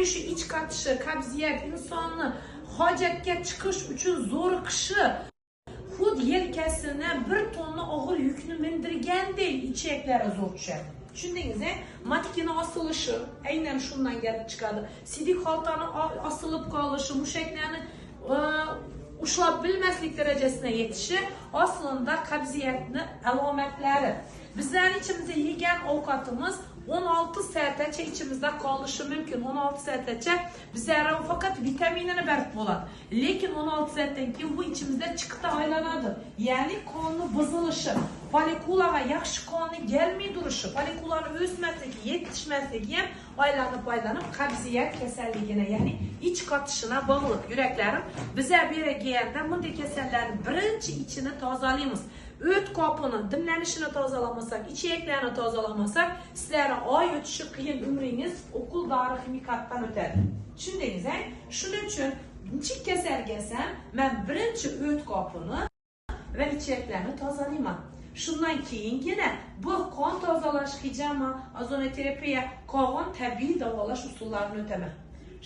ya'ni shu iç qatishi, qabziyat insonni hojatga chiqish uchun zo'riqishi, xud yelkasini bir tonna og'ir yukni mindirgandek ichaklari zo'r tushadi. Tushundingizmi? Matkini osilishi aynan shundan kelib chiqadi. Sidik xaltani osilib qolishi, mushaklarni ushlab bilmaslik darajasına yetishi aslında qabziyatni alomatlari. Bizlarning ichimizda yegan ovqatimiz 16 saatgacha ichimizda qolishi mumkin. 16 saatgacha bizlar faqat vitaminini berib bo'ladi. Lekin 16 saatdan keyin bu ichimizda chiqita aylanadi. Ya'ni qonni buzilishi, folikulaga yaxshi qonni kelmay turishi, folikularning o'smasligi, yetishmasligi ham aylanib qabziyat kasalligini, ya'ni iç qatishına bog'liq. Yuraklarim, bizlar beraganda bunday kasallarning birinchi ichini tozalaymiz. O't qopini, dimlanishini tozalamasak, ichaklarni tozalamasak, sizlarning oy o'tishi qiyin umringiz o'qul dori ximikatdan o'tadi. Tushundingizmi? Shuning uchun nechik kasal kelsam, men birinchi o't qopini va ichaklarni tozalayman. Shundan keyingina bu qon tozalash, hijama, ozonoterapiya, qolgan tabiiy davolash usullarini o'taman.